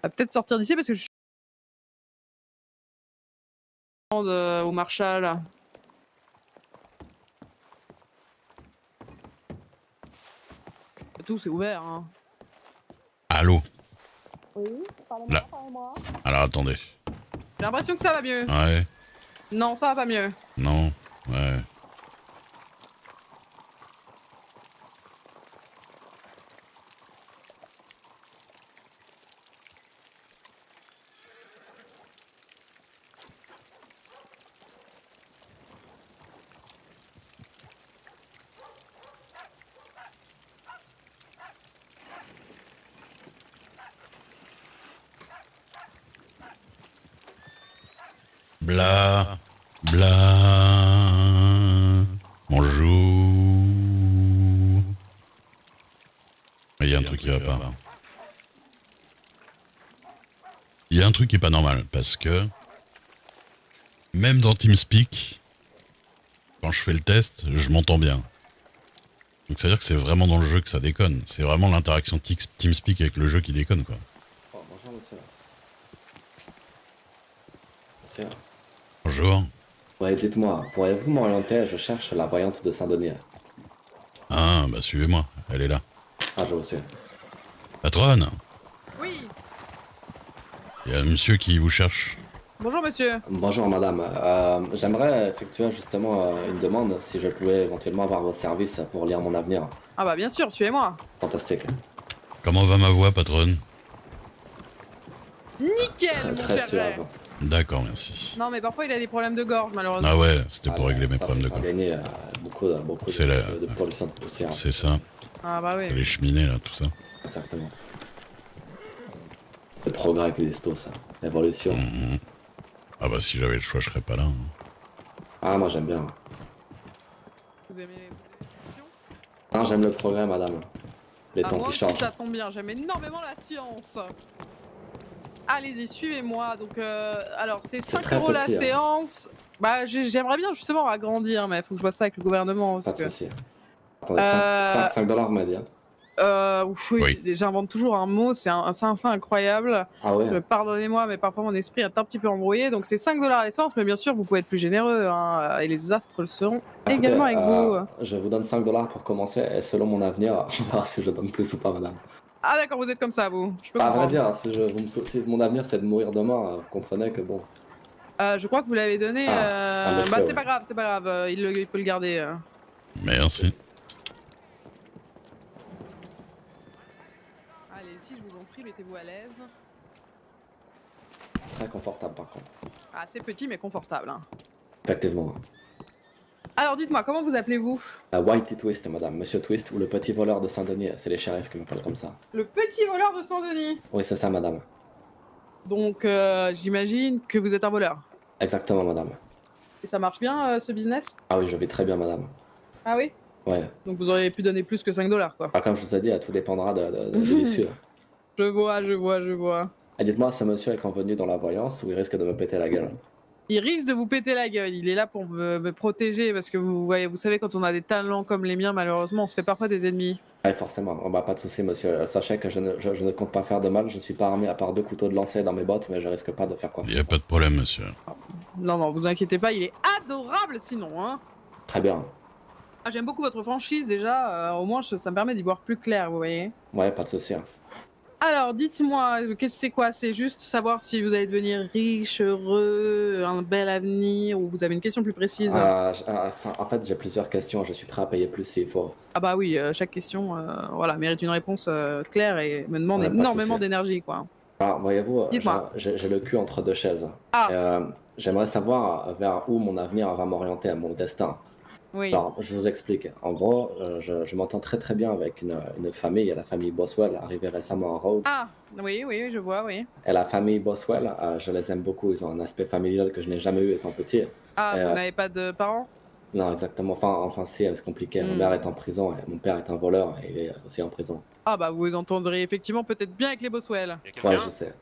Va peut-être sortir d'ici parce que je suis au Marshall. Tout c'est ouvert. Hein. Allô? Oui, parlez-moi, Là. parlez-moi. Alors attendez. J'ai l'impression que ça va mieux. Ouais. Non, ça va pas mieux. Non. Ouais. Bla. Bla. Bonjour. Il y a un truc qui va pas. Il y a un truc qui est pas normal parce que même dans TeamSpeak, quand je fais le test, je m'entends bien. Donc ça veut dire que c'est vraiment dans le jeu que ça déconne. C'est vraiment l'interaction TeamSpeak avec le jeu qui déconne, quoi. Oh, bonjour monsieur. Monsieur. Bonjour. Ouais, dites-moi, pourriez-vous m'orienter? Je cherche la voyante de Saint-Denis. Ah, bah suivez-moi, elle est là. Ah, je vous suis. Patronne, Oui. il y a un monsieur qui vous cherche. Bonjour monsieur. Bonjour madame. J'aimerais effectuer justement une demande si je pouvais éventuellement avoir vos services pour lire mon avenir. Ah bah bien sûr, suivez-moi. Fantastique. Comment va ma voix, patronne? Nickel, mon Très cher suave. Ray. D'accord, merci. Non mais parfois il a des problèmes de gorge malheureusement. Ah ouais, c'était pour Allez, régler mes ça, problèmes de c'est gorge. Saint-Denis, beaucoup C'est de pollution de poussière. C'est ça, Ah bah oui. les cheminées, là, tout ça. Exactement. Le progrès qui existe, ça. L'évolution. Ah bah si j'avais le choix, je serais pas là. Hein. Ah, moi j'aime bien. Vous aimez les Ah, j'aime le progrès, madame. Les temps moi qui aussi, changent. ça tombe bien, j'aime énormément la science. Allez-y, suivez-moi. Donc, alors, c'est 5 très € la petit, hein. séance. Bah, j'aimerais bien justement agrandir, mais il faut que je vois ça avec le gouvernement. Pas Parce de que, soucis. Attendez, 5 $, on m'a dit. Hein. oui, Oui. j'invente toujours un mot, c'est incroyable. Ah ouais. Pardonnez-moi, mais parfois mon esprit est un petit peu embrouillé. Donc, c'est 5 $ la séance, mais bien sûr, vous pouvez être plus généreux. Hein, et les astres le seront Écoutez, également avec vous. je vous donne 5 $ pour commencer et selon mon avenir, on verra si je donne plus ou pas, madame. Ah, d'accord, vous êtes comme ça, vous. Je peux À vrai comprendre. dire, si mon avenir c'est de mourir demain, vous comprenez que bon. Je crois que vous l'avez donné. Monsieur, Bah, oui. c'est pas grave. Il peut le garder. Merci. Allez-y, je vous en prie, mettez-vous à l'aise. C'est très confortable par contre. Ah, c'est petit mais confortable. Hein. Effectivement. Alors, dites-moi, comment vous appelez-vous? Whitey Twist, madame. Monsieur Twist ou le petit voleur de Saint-Denis, c'est les shérifs qui m'appellent comme ça. Le petit voleur de Saint-Denis. Oui, c'est ça, madame. Donc, j'imagine que vous êtes un voleur. Exactement, madame. Et ça marche bien, ce business? Ah oui, je vis très bien, madame. Ah oui? Ouais. Donc, vous auriez pu donner plus que 5 $, quoi. Comme je vous ai dit, tout dépendra de l'issue. Je vois. Et dites-moi, ce monsieur est convenu dans la voyance ou il risque de me péter la gueule? Il risque de vous péter la gueule. Il est là pour me protéger parce que vous savez, quand on a des talents comme les miens, malheureusement, on se fait parfois des ennemis. Oui, forcément. Pas de souci, monsieur. Sachez que je ne compte pas faire de mal. Je suis pas armé à part 2 couteaux de lancer dans mes bottes, mais je risque pas de faire quoi que Il ce n'y a soit. pas de problème, monsieur. Non, vous inquiétez pas, il est adorable sinon, hein. Très bien. Ah, j'aime beaucoup votre franchise déjà. Au moins, ça me permet d'y voir plus clair, vous voyez. Ouais, pas de souci. Alors, dites-moi, c'est quoi? C'est juste savoir si vous allez devenir riche, heureux, un bel avenir, ou vous avez une question plus précise? En fait, j'ai plusieurs questions. Je suis prêt à payer plus s'il faut. Ah bah oui, chaque question, voilà, mérite une réponse claire et me demande Ouais, pas de énormément souci. d'énergie, quoi. Alors, voyez-vous, Dites-moi. j'ai le cul entre deux chaises. Ah. J'aimerais savoir vers où mon avenir va m'orienter, à mon destin. Oui. Alors, je vous explique. En gros, je m'entends très très bien avec une famille, la famille Boswell, arrivée récemment à Rhodes. Ah, oui, je vois, oui. Et la famille Boswell, je les aime beaucoup. Ils ont un aspect familial que je n'ai jamais eu étant petit. Ah, Et, vous n'avez pas de parents? non, exactement. Enfin, si, c'est compliqué. Ma mère est en prison et mon père est un voleur et il est aussi en prison. Ah bah vous entendrez effectivement peut-être bien avec les Boswell. Ouais, je sais.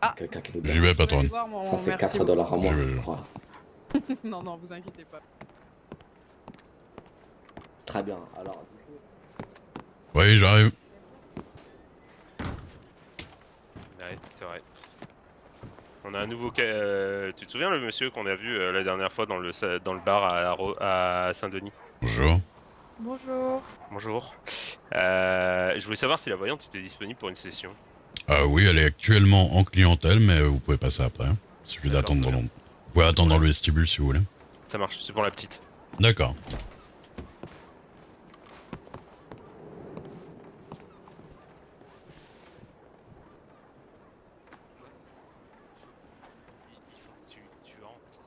Ah. Quelqu'un qui nous J'y donne. vais, patronne. Ça, c'est 4 $ en moins, je crois. Non, vous inquiétez pas. Très bien. Alors, Oui, j'arrive. Ouais, c'est vrai. On a un nouveau... tu te souviens le monsieur qu'on a vu la dernière fois dans le bar à Saint-Denis? Bonjour. Bonjour. Bonjour. Je voulais savoir si la voyante était disponible pour une session. Oui, elle est actuellement en clientèle, mais vous pouvez passer après. Il suffit D'accord, d'attendre très dans bien. Vous pouvez attendre dans le vestibule si vous voulez. Ça marche, c'est pour la petite. D'accord. Il faut que tu entres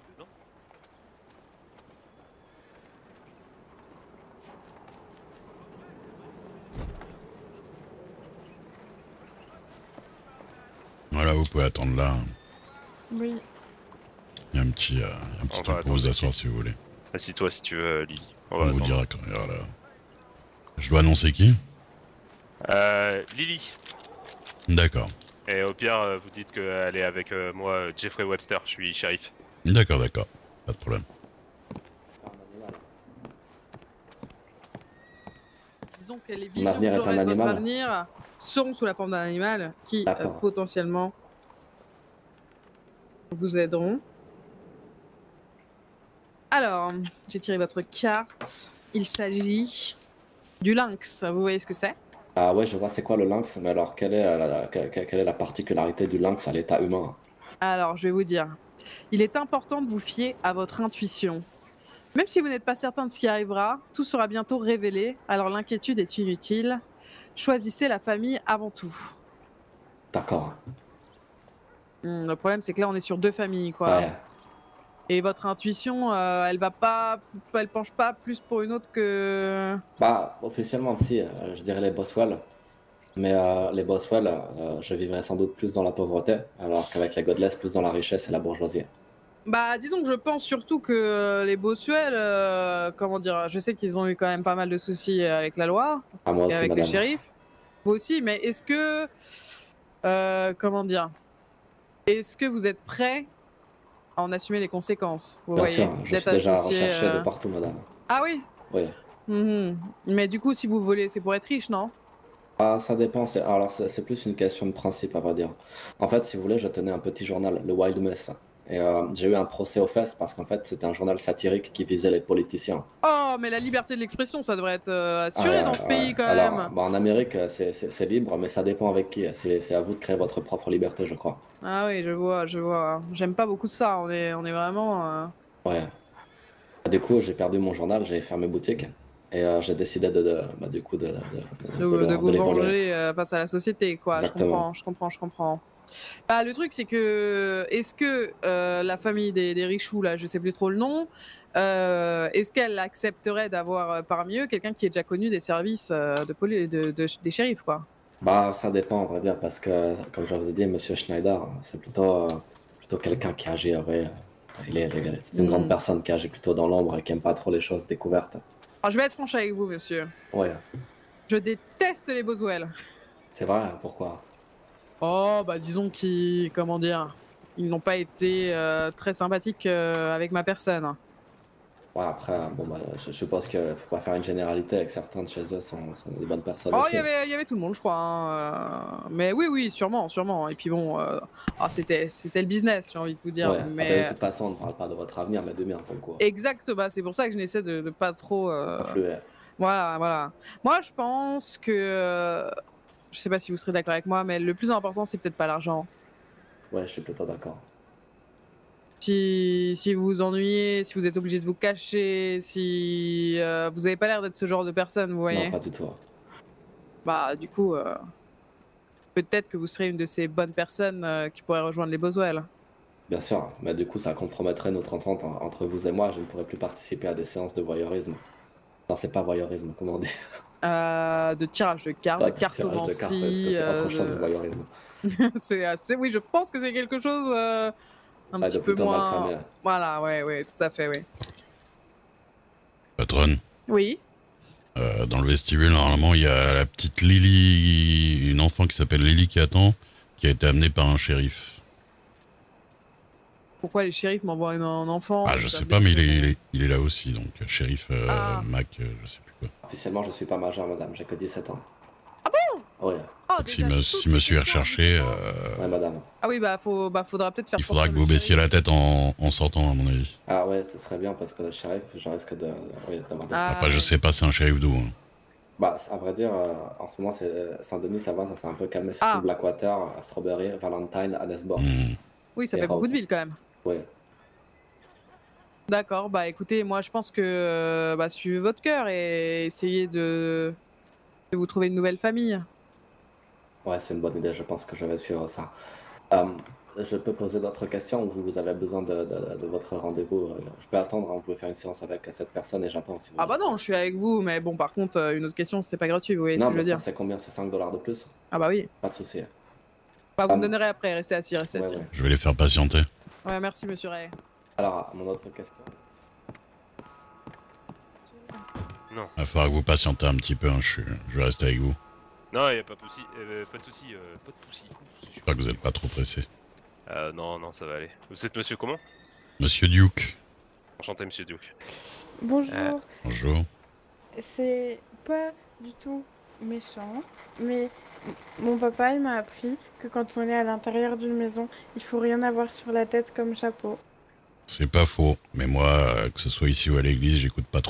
dedans. Voilà, vous pouvez attendre là. Oui. Il y a un petit On truc va pour vous attendre asseoir ici. si vous voulez. Assis-toi si tu veux, Lily. On On va vous attendre. dira quand il y aura là. Je dois annoncer qui? Lily. D'accord. Et au pire, vous dites qu'elle est avec moi, Jeffrey Webster, je suis shérif. D'accord, d'accord. Pas de problème. Disons que les Mon visions avenir que est j'aurai un de votre animal. avenir seront sous la forme d'un animal qui D'accord. potentiellement vous aideront. Alors, j'ai tiré votre carte. Il s'agit du lynx. Vous voyez ce que c'est? Ah ouais, je vois c'est quoi le lynx, mais alors quelle est quelle est la particularité du lynx à l'état humain? Alors, je vais vous dire. Il est important de vous fier à votre intuition. Même si vous n'êtes pas certain de ce qui arrivera, tout sera bientôt révélé, alors l'inquiétude est inutile. Choisissez la famille avant tout. D'accord. Le problème, c'est que là, on est sur 2 familles, quoi. Ouais. Et votre intuition, elle penche pas plus pour une autre que... Bah, officiellement, si, je dirais les Boswell. Mais les Boswell, je vivrais sans doute plus dans la pauvreté, alors qu'avec les Godless, plus dans la richesse et la bourgeoisie. Bah, disons que je pense surtout que les Bossuel, comment dire, je sais qu'ils ont eu quand même pas mal de soucis avec la loi À moi et aussi, avec les madame. shérifs. Vous aussi, mais est-ce que, comment dire, est-ce que vous êtes prêt à en assumer les conséquences, vous Bien voyez, sûr, je d'être suis déjà associé recherché de partout, madame. Ah oui. Oui. Mais du coup, si vous volez, c'est pour être riche, non? Ah, ça dépend. Alors, c'est plus une question de principe, à vrai dire. En fait, si vous voulez, je tenais un petit journal, le Wild Mess. Et j'ai eu un procès aux fesses parce qu'en fait, c'était un journal satirique qui visait les politiciens. Oh, mais la liberté de l'expression, ça devrait être Ah, assuré dans ce pays quand Alors, même. bah, en Amérique, c'est libre, mais ça dépend avec qui. C'est à vous de créer votre propre liberté, je crois. Ah oui, je vois, je vois. J'aime pas beaucoup ça. On est vraiment. Ouais. Du coup, j'ai perdu mon journal, j'ai fermé boutique. Et j'ai décidé bah, du coup, De vous les voler. venger face à la société, quoi. Exactement. Je comprends. Bah, le truc, c'est que, est-ce que la famille des Richoux, là, je sais plus trop le nom, est-ce qu'elle accepterait d'avoir parmi eux quelqu'un qui est déjà connu des services des shérifs, quoi? Bah, ça dépend, on va dire, parce que, comme je vous ai dit, Monsieur Schneider, c'est plutôt quelqu'un qui agit, ouais. C'est une grande Hmm. personne qui agit plutôt dans l'ombre et qui aime pas trop les choses découvertes. Alors, je vais être franche avec vous, monsieur. Ouais, Je déteste les Boswell. c'est vrai, pourquoi? Oh, bah, disons qu'ils, comment dire, ils n'ont pas été très sympathiques avec ma personne. Ouais, après, bon, bah, je suppose qu'il faut pas faire une généralité avec certains de chez eux, sont des bonnes personnes Oh, aussi. il y avait tout le monde, je crois, hein, mais oui, sûrement. Et puis bon, c'était le business, j'ai envie de vous dire. Ouais, ah, bah, de Mais toute façon, on ne parle pas de votre avenir, mais du mien, pour le coup. exact, bah, c'est pour ça que je n'essaie de pas trop. Influer. Voilà. Moi, je pense que, je sais pas si vous serez d'accord avec moi, mais le plus important, c'est peut-être pas l'argent. Ouais, je suis plutôt d'accord. Si vous vous ennuyez, si vous êtes obligé de vous cacher, si vous avez pas l'air d'être ce genre de personne, vous Non, voyez, pas du tout. bah du coup, peut-être que vous serez une de ces bonnes personnes qui pourraient rejoindre les Boswell. Bien sûr, mais du coup, ça compromettrait notre entente entre vous et moi. Je ne pourrais plus participer à des séances de voyeurisme. Non, c'est pas voyeurisme, comment dire. De tirage de cartes, Pas de de tirage de cartes, est-ce que cartomancie. c'est autre chose que voyeurisme? C'est assez, oui, je pense que c'est quelque chose un Ouais, petit de peu plutôt mal moins. famé. Voilà, ouais, tout à fait, oui. Patronne, Oui. dans le vestibule, normalement, il y a la petite Lily, une enfant qui s'appelle Lily qui attend, qui a été amenée par un shérif. Pourquoi les shérifs m'envoient un enfant? Ah, je sais pas, mais il est là aussi, donc shérif Ah. Mac, je sais plus quoi. Officiellement, je suis pas majeur, madame, j'ai que 17 ans. Ouais, Oh, Donc si, déjà, si toutes monsieur est ces questions, recherché, justement. ouais, madame. Ah oui, bah, faudra peut-être faire il faudra que sortir vous le baissiez shérif. la tête en sortant, à mon avis. Ah ouais, ce serait bien parce que le shérif, je risque oui, d'avoir des Ah, soucis. Après, je ouais. sais pas, c'est un shérif d'où. Hein. Bah, à vrai dire, en ce moment, c'est Saint-Denis, ça va, ça s'est un peu calmé. C'est tout Ah, Blackwater, Strawberry, Valentine, Annesburg Hmm. oui, ça et fait beaucoup de Rose. villes quand même. Ouais. D'accord, bah écoutez, moi je pense que bah, suivez votre cœur et essayez de vous trouver une nouvelle famille. Ouais, c'est une bonne idée, je pense que je vais suivre ça. Je peux poser d'autres questions ou vous avez besoin de votre rendez-vous? Je peux attendre, hein, vous pouvez faire une séance avec cette personne et j'attends si vous Ah voulez. bah non, je suis avec vous, mais bon, par contre, une autre question, c'est pas gratuit, vous voyez ce Non, que je bien veux sûr, dire? c'est combien? C'est 5 dollars de plus? Ah bah oui. Pas de souci. Bah vous me Euh, donnerez après, restez assis, restez ouais, assis. ouais. Je vais les faire patienter. Ouais, merci monsieur Ray. Alors, mon autre question. Non. Il va falloir que vous patientez un petit peu, hein, je vais rester avec vous. Non, y a pas de souci, pas de souci, pas de souci. J'espère que vous n'êtes pas trop pressé. Non, non, ça va aller. Vous êtes monsieur comment? Monsieur Duke, Enchanté, monsieur Duke. Bonjour. bonjour. C'est pas du tout méchant, mais mon papa il m'a appris que quand on est à l'intérieur d'une maison, il faut rien avoir sur la tête comme chapeau. C'est pas faux, mais moi, que ce soit ici ou à l'église, j'écoute pas trop.